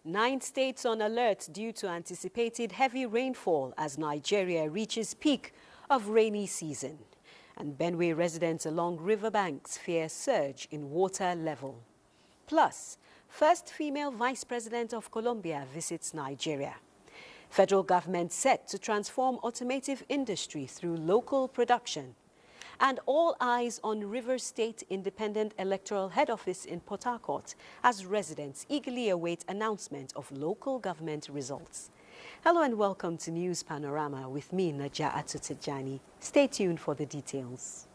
9 states on alert due to anticipated heavy rainfall as Nigeria reaches peak of rainy season. And Benue residents along riverbanks fear surge in water level. Plus, first female vice president of Colombia visits Nigeria. Federal government set to transform automotive industry through local production. And all eyes on Rivers State Independent Electoral Head Office in Port Harcourt as residents eagerly await announcement of local government results. Hello and welcome to News Panorama with me, Naja'atu Tijani. Stay tuned for the details.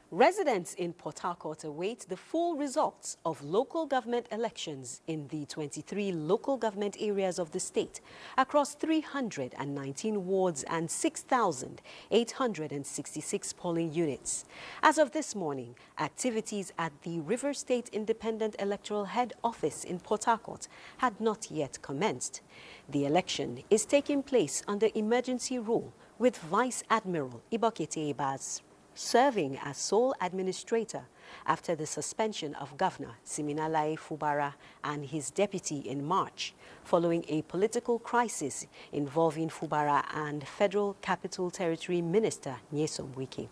Residents in Port Harcourt await the full results of local government elections in the 23 local government areas of the state across 319 wards and 6,866 polling units. As of this morning, activities at the Rivers State Independent Electoral Head Office in Port Harcourt had not yet commenced. The election is taking place under emergency rule with Vice Admiral Ibokete Ibaz serving as sole administrator after the suspension of Governor Siminalayi Fubara and his deputy in March, following a political crisis involving Fubara and Federal Capital Territory Minister Nyesom Wike.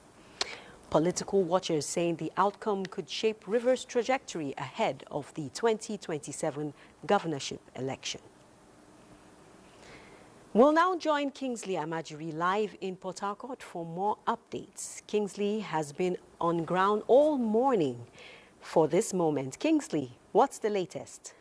Political watchers saying the outcome could shape Rivers' trajectory ahead of the 2027 governorship election. We'll now join Kingsley Amajiri live in Port Harcourt for more updates. Kingsley has been on ground all morning for this moment. Kingsley, what's the latest?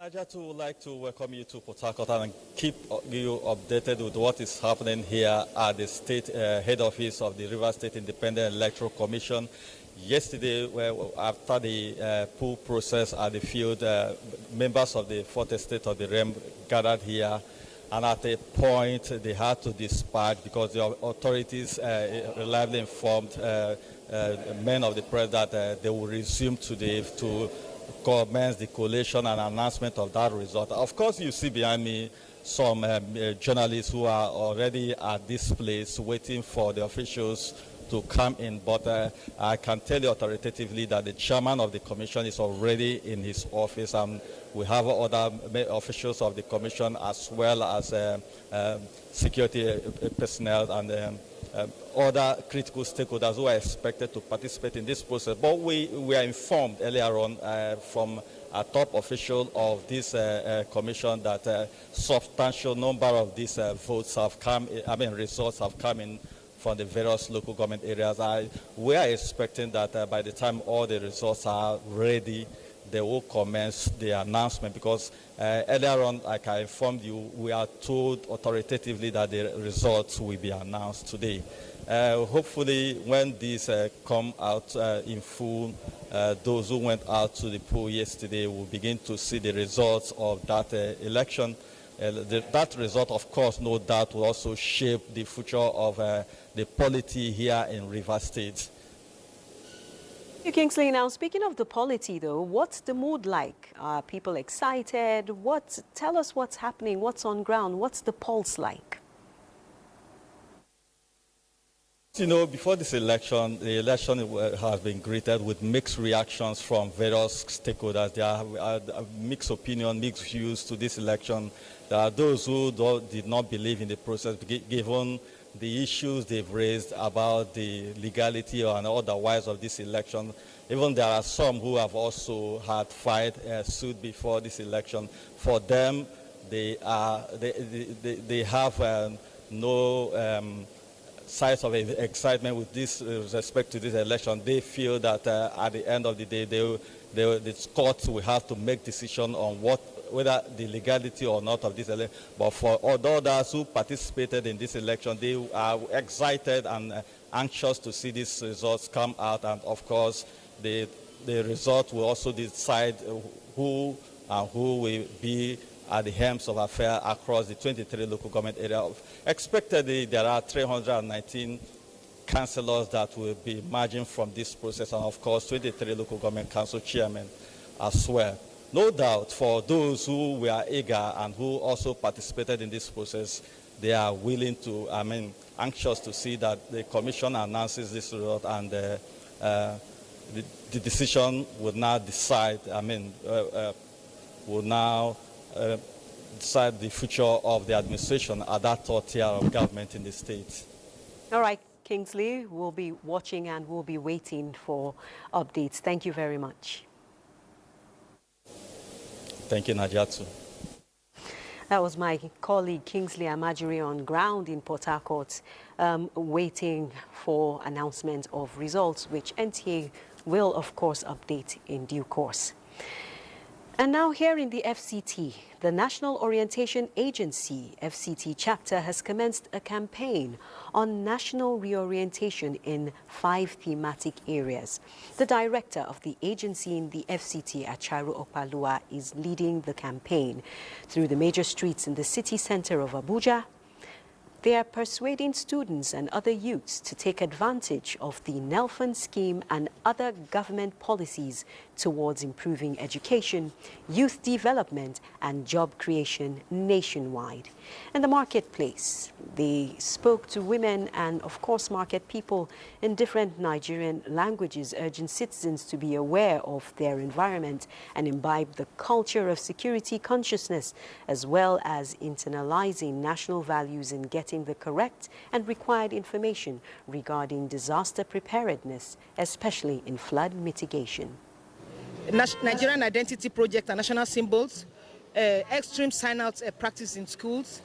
I just would like to welcome you to Port Harcourt and keep you updated with what is happening here at the state head office of the Rivers State Independent Electoral Commission. Yesterday, after the poll process at the field, members of the fourth estate of the realm gathered here, and at a point they had to dispatch because the authorities reliably informed men of the press that they will resume today to commence the collation and announcement of that result. Of course, you see behind me some journalists who are already at this place waiting for the officials to come in, but I can tell you authoritatively that the chairman of the commission is already in his office, and we have other officials of the commission as well as security personnel and other critical stakeholders who are expected to participate in this process. But we were informed earlier on from a top official of this commission that a substantial number of these votes have come, results have come in from the various local government areas. We are expecting that by the time all the results are ready, they will commence the announcement, because earlier on, like I informed you, we are told authoritatively that the results will be announced today. Hopefully, when these come out in full, those who went out to the poll yesterday will begin to see the results of that election. That result, of course, no doubt, will also shape the future of the polity here in Rivers State. Kingsley, now speaking of the polity, though, what's the mood like? Are people excited? Tell us what's happening, what's on ground, what's the pulse like? You know, before this election, the election has been greeted with mixed reactions from various stakeholders. There are mixed opinions, mixed views to this election. There are those who did not believe in the process, given the issues they've raised about the legality or otherwise of this election. Even there are some who have also had filed a suit before this election. For them, they have no signs of excitement with this respect to this election. They feel that at the end of the day, the courts will have to make decision on whether the legality or not of this election. But for others who participated in this election, they are excited and anxious to see these results come out. And of course, the result will also decide who will be at the helms of affairs across the 23 local government areas. Expectedly, there are 319 councillors that will be emerging from this process, and of course 23 local government council chairmen as well. no doubt for those who were eager and who also participated in this process, they are willing to, anxious to see that the commission announces this result and the decision will now decide, will now decide the future of the administration at that third tier of government in the state. All right, Kingsley, we'll be watching and we'll be waiting for updates. Thank you very much. Thank you, Najatu. That was my colleague Kingsley Amajiri on ground in Port Harcourt, waiting for announcement of results, which NTA will, of course, update in due course. And now here in the FCT, the National Orientation Agency, FCT chapter, has commenced a campaign on national reorientation in 5 thematic areas. The director of the agency in the FCT, Acharu Opalua, is leading the campaign through the major streets in the city center of Abuja. They are persuading students and other youths to take advantage of the Nelfund scheme and other government policies towards improving education, youth development, and job creation nationwide. In the marketplace, they spoke to women and, of course, market people in different Nigerian languages, urging citizens to be aware of their environment and imbibe the culture of security consciousness, as well as internalizing national values in getting the correct and required information regarding disaster preparedness, especially in flood mitigation. Nigerian identity project and national symbols, extreme sign-out practice in schools.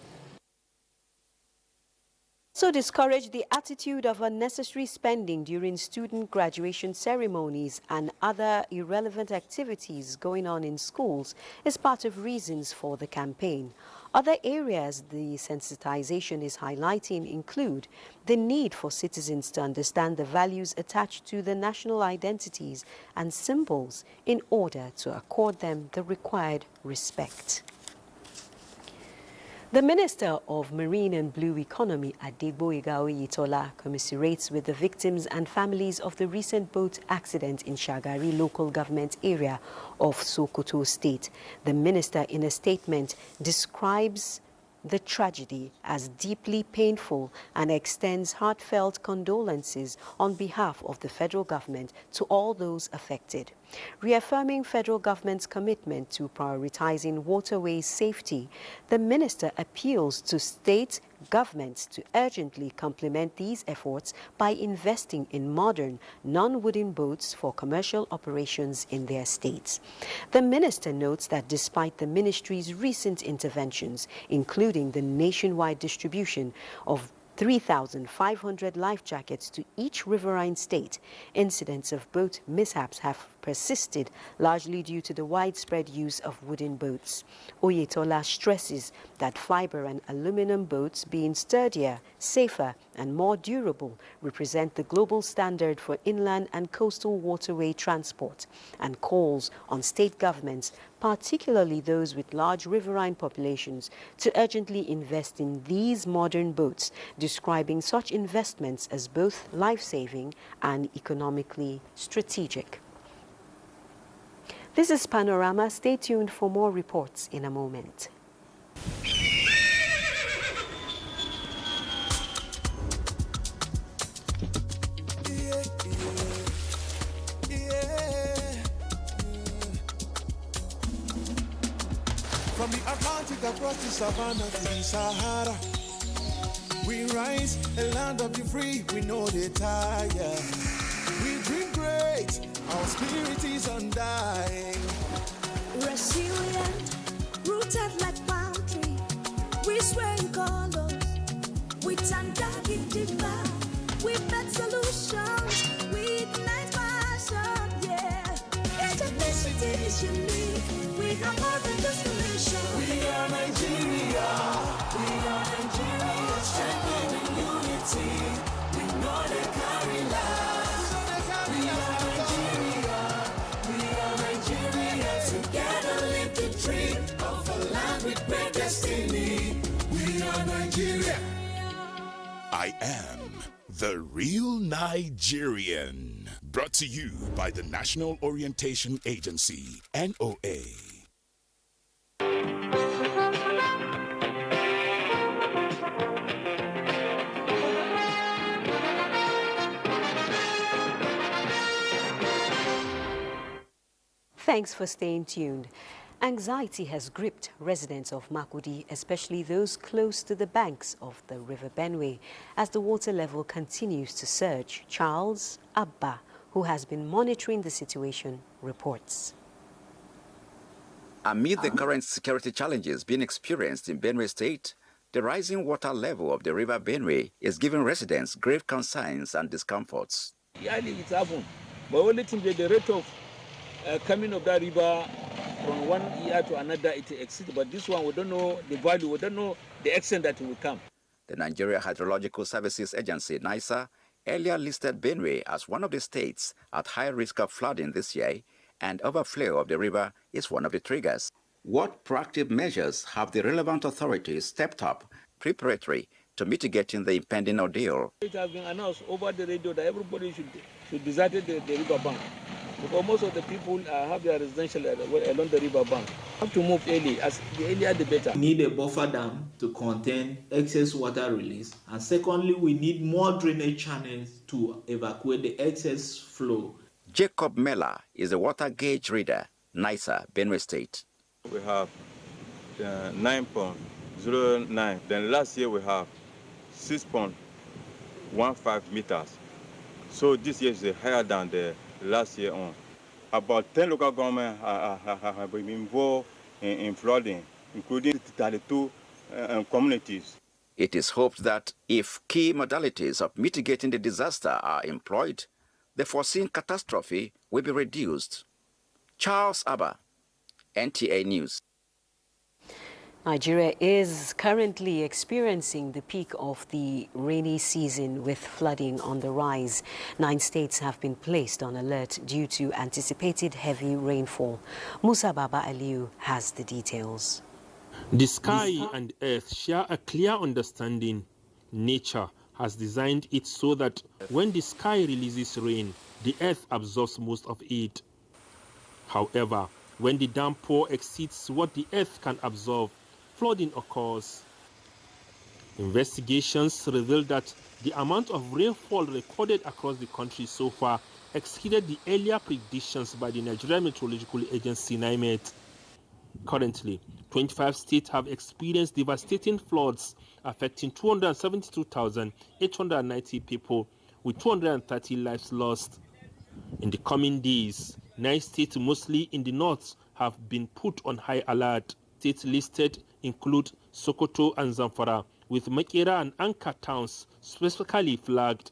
So discourage the attitude of unnecessary spending during student graduation ceremonies and other irrelevant activities going on in schools is part of reasons for the campaign. Other areas the sensitization is highlighting include the need for citizens to understand the values attached to the national identities and symbols in order to accord them the required respect. The Minister of Marine and Blue Economy, Adegboyega Oyetola, commiserates with the victims and families of the recent boat accident in Shagari local government area of Sokoto State. The minister, in a statement, describes the tragedy as deeply painful and extends heartfelt condolences on behalf of the federal government to all those affected. Reaffirming federal government's commitment to prioritizing waterway safety, the minister appeals to state governments to urgently complement these efforts by investing in modern, non-wooden boats for commercial operations in their states. The minister notes that despite the ministry's recent interventions, including the nationwide distribution of 3,500 life jackets to each riverine state, incidents of boat mishaps have persisted, largely due to the widespread use of wooden boats. Oyetola stresses that fiber and aluminum boats, being sturdier, safer, and more durable, represent the global standard for inland and coastal waterway transport, and calls on state governments, particularly those with large riverine populations, to urgently invest in these modern boats, describing such investments as both life-saving and economically strategic. This is Panorama. Stay tuned for more reports in a moment. From the Atlantic across the savannah to the Sahara, we rise, a land of the free, we know they tire. We dream great, our spirit is undying. Resilient, rooted like palm tree, we sway in colors, with undoubted demand. We bet solutions, we ignite passion, yeah. Ethnicity is unique, we are more than just a nation. We are Nigeria, strengthening unity, we know they carry lives. Together live the dream of a land with great destiny. We are Nigeria. I am the real Nigerian. Brought to you by the National Orientation Agency, NOA. Thanks for staying tuned. Anxiety has gripped residents of Makurdi, especially those close to the banks of the River Benue, as the water level continues to surge. Charles Abba, who has been monitoring the situation, reports. Amid the current security challenges being experienced in Benue State, the rising water level of the River Benue is giving residents grave concerns and discomforts. Yeah, it's happened. But only thing the rate of coming of that river from one year to another, it exceeds. But this one, we don't know the value, we don't know the extent that it will come. The Nigeria Hydrological Services Agency, NISA, earlier listed Benue as one of the states at high risk of flooding this year, and overflow of the river is one of the triggers. What proactive measures have the relevant authorities stepped up preparatory to mitigating the impending ordeal? It has been announced over the radio that everybody should desert the river bank. Because most of the people have their residential along the river bank. Have to move early, as the earlier the better. We need a buffer dam to contain excess water release. And secondly, we need more drainage channels to evacuate the excess flow. Jacob Mela is a water gauge reader, NISA, Benue State. We have 9.09. Then last year we have 6.15 meters. So this year is higher than the last year on. About 10 local governments have been involved in flooding, including 32 communities. It is hoped that if key modalities of mitigating the disaster are employed, the foreseen catastrophe will be reduced. Charles Abba, NTA News. Nigeria is currently experiencing the peak of the rainy season with flooding on the rise. 9 states have been placed on alert due to anticipated heavy rainfall. Musa Baba Aliyu has the details. The sky and earth share a clear understanding. Nature has designed it so that when the sky releases rain, the earth absorbs most of it. However, when the downpour exceeds what the earth can absorb, flooding occurs. Investigations reveal that the amount of rainfall recorded across the country so far exceeded the earlier predictions by the Nigerian Meteorological Agency, NIMET. Currently, 25 states have experienced devastating floods affecting 272,890 people, with 230 lives lost. In the coming days, 9 states, mostly in the north, have been put on high alert. States listed include Sokoto and Zamfara, with Makera and Anka towns specifically flagged.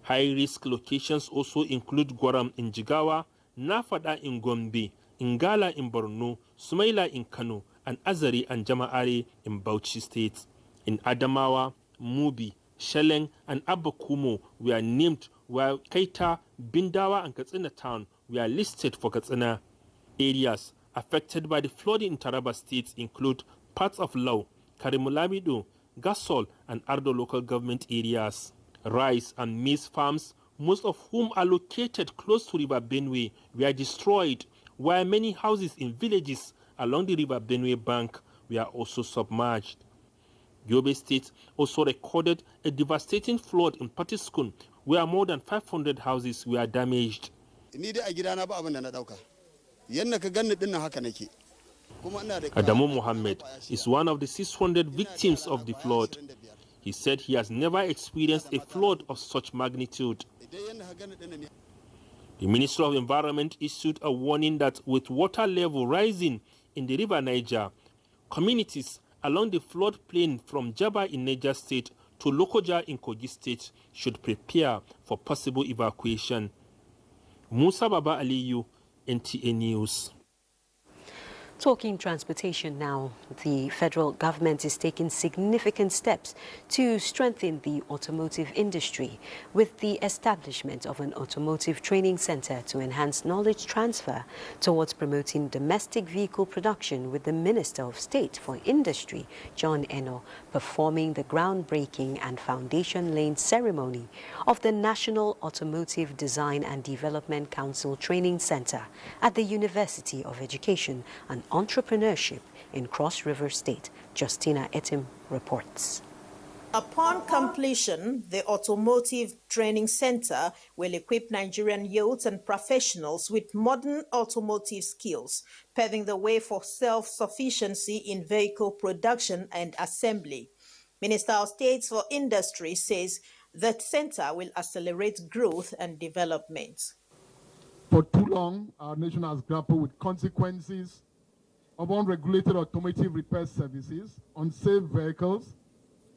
High-risk locations also include Gwaram in Jigawa, Nafada in Gombe, Ngala in Borno, Sumaila in Kano, and Azari and Jama'ari in Bauchi State. In Adamawa, Mubi, Sheleng, and Abakumo were named, while Kaita, Bindawa, and Katsina town were listed for Katsina. Areas affected by the flooding in Taraba states include parts of Lau, Karimulamido, Gasol, and Ardo local government areas. Rice and maize farms, most of whom are located close to River Benue, were destroyed, while many houses in villages along the River Benue bank were also submerged. Yobe State also recorded a devastating flood in Patiskun, where more than 500 houses were damaged. Adamu Mohammed is one of the 600 victims of the flood. He said he has never experienced a flood of such magnitude. The Ministry of Environment issued a warning that with water level rising in the River Niger, communities along the floodplain from Jaba in Niger State to Lokoja in Kogi State should prepare for possible evacuation. Musa Baba Aliyu, NTA News. Talking transportation now, the federal government is taking significant steps to strengthen the automotive industry with the establishment of an automotive training center to enhance knowledge transfer towards promoting domestic vehicle production, with the Minister of State for Industry, John Eno, performing the groundbreaking and foundation laying ceremony of the National Automotive Design and Development Council Training Center at the University of Education and Entrepreneurship in Cross River State. Justina Etim reports. Upon completion, the Automotive Training Center will equip Nigerian youths and professionals with modern automotive skills, paving the way for self-sufficiency in vehicle production and assembly. Minister of State for Industry says the center will accelerate growth and development. For too long, our nation has grappled with consequences of unregulated automotive repair services, unsafe vehicles,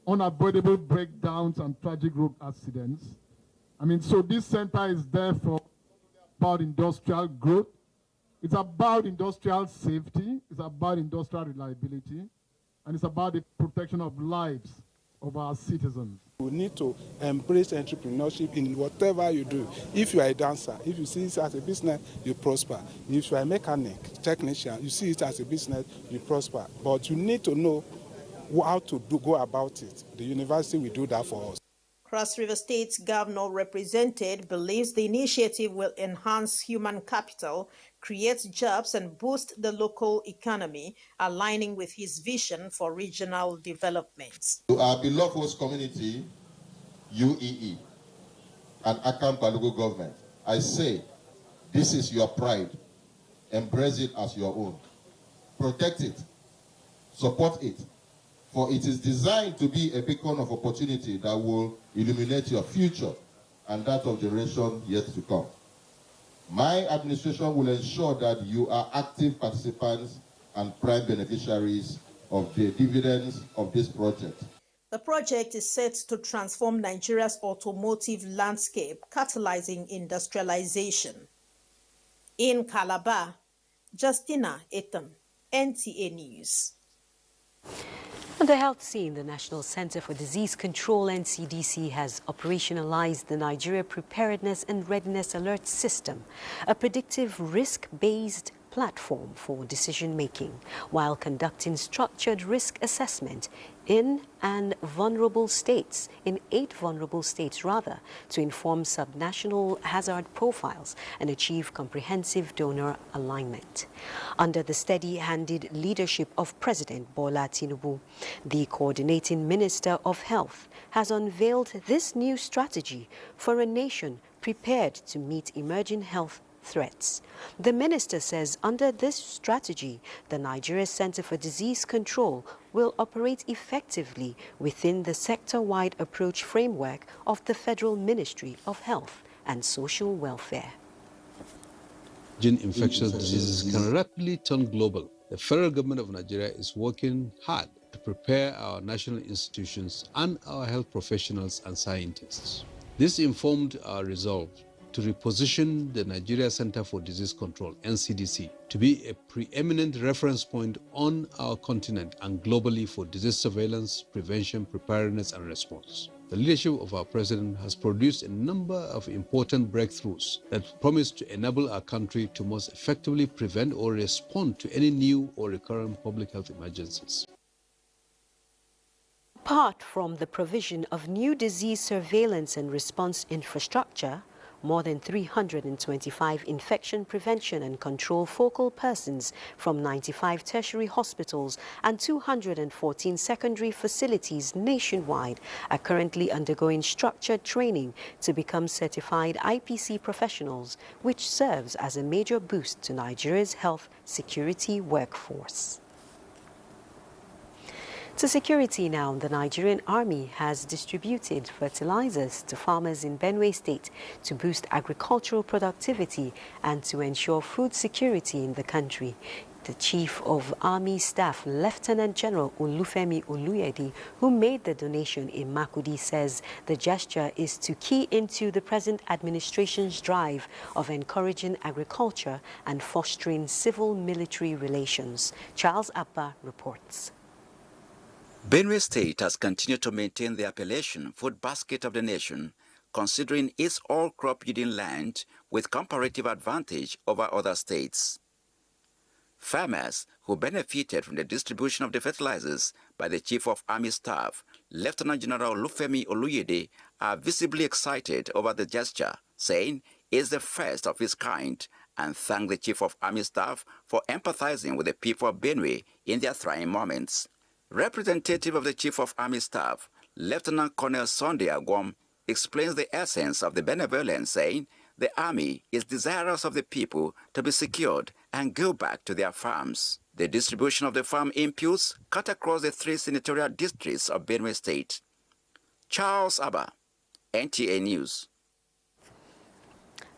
unavoidable breakdowns and tragic road accidents. So this center is therefore about industrial growth, it's about industrial safety, it's about industrial reliability, and it's about the protection of lives of our citizens. We need to embrace entrepreneurship in whatever you do. If you are a dancer, if you see it as a business, you prosper. If you are a mechanic, technician, you see it as a business, you prosper. But you need to know how to go about it. The university will do that for us. Cross River State Governor represented believes the initiative will enhance human capital, create jobs, and boost the local economy, aligning with his vision for regional development. To our beloved host community, UEE, and Akampa local government, I say, this is your pride. Embrace it as your own. Protect it. Support it. For it is designed to be a beacon of opportunity that will illuminate your future and that of generation yet to come. My administration will ensure that you are active participants and prime beneficiaries of the dividends of this project. The project is set to transform Nigeria's automotive landscape, catalyzing industrialization. In Calabar, Justina Etam, NTA News. On the health scene, the National Center for Disease Control, NCDC, has operationalized the Nigeria Preparedness and Readiness Alert System, a predictive risk-based platform for decision-making, while conducting structured risk assessment in 8 vulnerable states, to inform subnational hazard profiles and achieve comprehensive donor alignment. Under the steady-handed leadership of President Bola Tinubu, the coordinating Minister of Health has unveiled this new strategy for a nation prepared to meet emerging health threats. The minister says under this strategy, the Nigeria Center for Disease Control will operate effectively within the sector-wide approach framework of the Federal Ministry of Health and Social Welfare. Infectious diseases can rapidly turn global. The federal government of Nigeria is working hard to prepare our national institutions and our health professionals and scientists. This informed our resolve to reposition the Nigeria Center for Disease Control, NCDC, to be a preeminent reference point on our continent and globally for disease surveillance, prevention, preparedness, and response. The leadership of our president has produced a number of important breakthroughs that promise to enable our country to most effectively prevent or respond to any new or recurrent public health emergencies. Apart from the provision of new disease surveillance and response infrastructure, more than 325 infection prevention and control focal persons from 95 tertiary hospitals and 214 secondary facilities nationwide are currently undergoing structured training to become certified IPC professionals, which serves as a major boost to Nigeria's health security workforce. To security now, the Nigerian Army has distributed fertilizers to farmers in Benue State to boost agricultural productivity and to ensure food security in the country. The Chief of Army Staff, Lieutenant General Olufemi Oluyede, who made the donation in Makurdi, says the gesture is to key into the present administration's drive of encouraging agriculture and fostering civil-military relations. Charles Abba reports. Benue State has continued to maintain the appellation food basket of the nation, considering its all-crop yielding land with comparative advantage over other states. Farmers who benefited from the distribution of the fertilizers by the Chief of Army Staff, Lieutenant General Olufemi Oluyede, are visibly excited over the gesture, saying it's the first of its kind, and thank the Chief of Army Staff for empathizing with the people of Benue in their trying moments. Representative of the Chief of Army Staff, Lieutenant Colonel Sunday Agwam explains the essence of the benevolence, saying the army is desirous of the people to be secured and go back to their farms. The distribution of the farm inputs cut across the 3 senatorial districts of Benue State. Charles Abba, NTA News.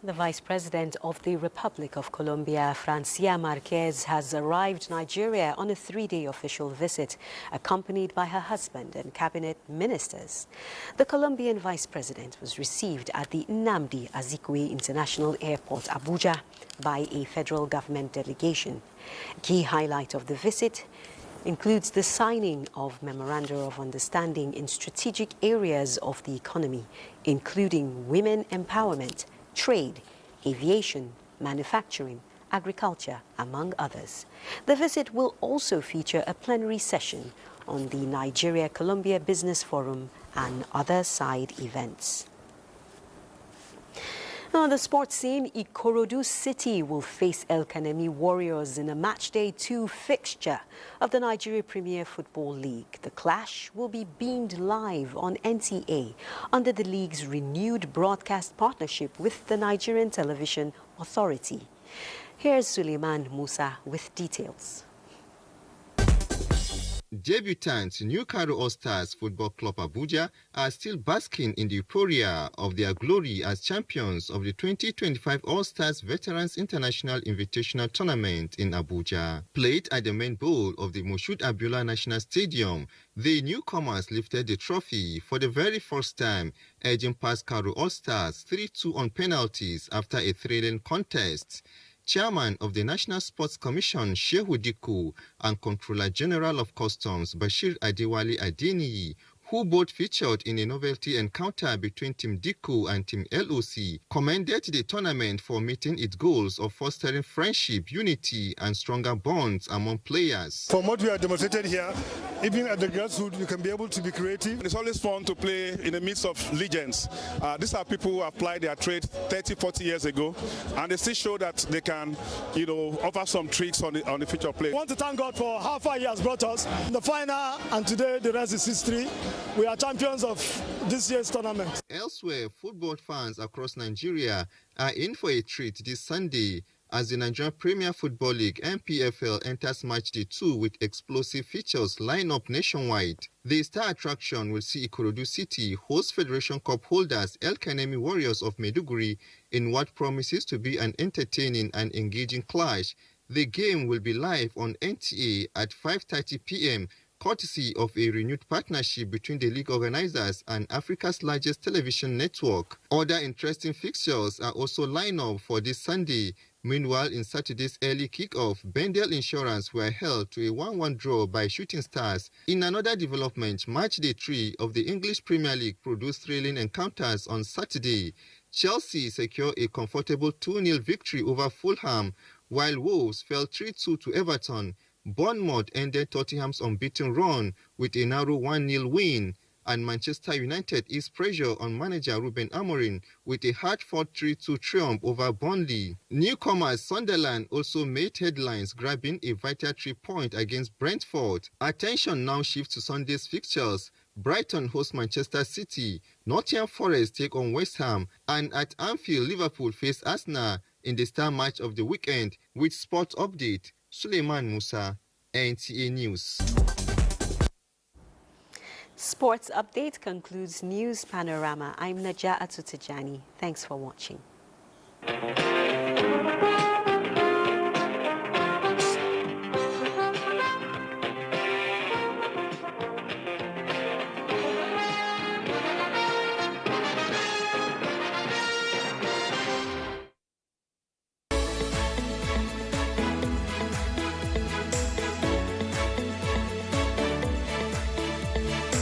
The Vice President of the Republic of Colombia, Francia Marquez, has arrived Nigeria on a 3-day official visit, accompanied by her husband and cabinet ministers. The Colombian Vice President was received at the Nnamdi Azikiwe International Airport, Abuja, by a federal government delegation. A key highlight of the visit includes the signing of Memoranda of Understanding in strategic areas of the economy, including women empowerment, trade, aviation, manufacturing, agriculture, among others. The visit will also feature a plenary session on the Nigeria-Colombia Business Forum and other side events. On the sports scene, Ikorodu City will face El Kanemi Warriors in a Matchday 2 fixture of the Nigeria Premier Football League. The clash will be beamed live on NTA under the league's renewed broadcast partnership with the Nigerian Television Authority. Here's Suleiman Musa with details. Debutants Newcastle All-Stars Football Club Abuja are still basking in the euphoria of their glory as champions of the 2025 All-Stars Veterans International Invitational Tournament in Abuja. Played at the main bowl of the Moshood Abiola National Stadium, the newcomers lifted the trophy for the very first time, edging past Karo All-Stars 3-2 on penalties after a thrilling contest. Chairman of the National Sports Commission, Shehu Diku, and Controller General of Customs, Bashir Adewale Adeniyi, who both featured in a novelty encounter between Team Diku and Team LOC, commended the tournament for meeting its goals of fostering friendship, unity, and stronger bonds among players. From what we have demonstrated here, even at the grassroots, you can be able to be creative. It's always fun to play in the midst of legends. These are people who applied their trade 30, 40 years ago, and they still show that they can, offer some tricks on the future play. I want to thank God for how far He has brought us. In the final, and today the rest is history. We are champions of this year's tournament. Elsewhere, football fans across Nigeria are in for a treat this Sunday as the Nigerian Premier Football League (NPFL) enters Match Day 2 with explosive features line up nationwide. The star attraction will see Ikorodu City host Federation Cup holders El Kanemi Warriors of Maiduguri in what promises to be an entertaining and engaging clash. The game will be live on NTA at 5:30 p.m. courtesy of a renewed partnership between the league organizers and Africa's largest television network. Other interesting fixtures are also lined up for this Sunday. Meanwhile, in Saturday's early kick-off, Bendel Insurance were held to a 1-1 draw by Shooting Stars. In another development, Match Day 3 of the English Premier League produced thrilling encounters on Saturday. Chelsea secured a comfortable 2-0 victory over Fulham, while Wolves fell 3-2 to Everton. Bournemouth ended Tottenham's unbeaten run with a narrow 1-0 win, and Manchester United is pressure on manager Ruben Amorim with a hard-fought 3-2 triumph over Burnley. Newcomers Sunderland also made headlines, grabbing a vital 3-point against Brentford. Attention now shifts to Sunday's fixtures. Brighton host Manchester City, Nottingham Forest take on West Ham, and at Anfield, Liverpool face Arsenal in the star match of the weekend. With sports update, Suleiman Musa, NTA News. Sports Update concludes News Panorama. I'm Najaa Atutijani. Thanks for watching.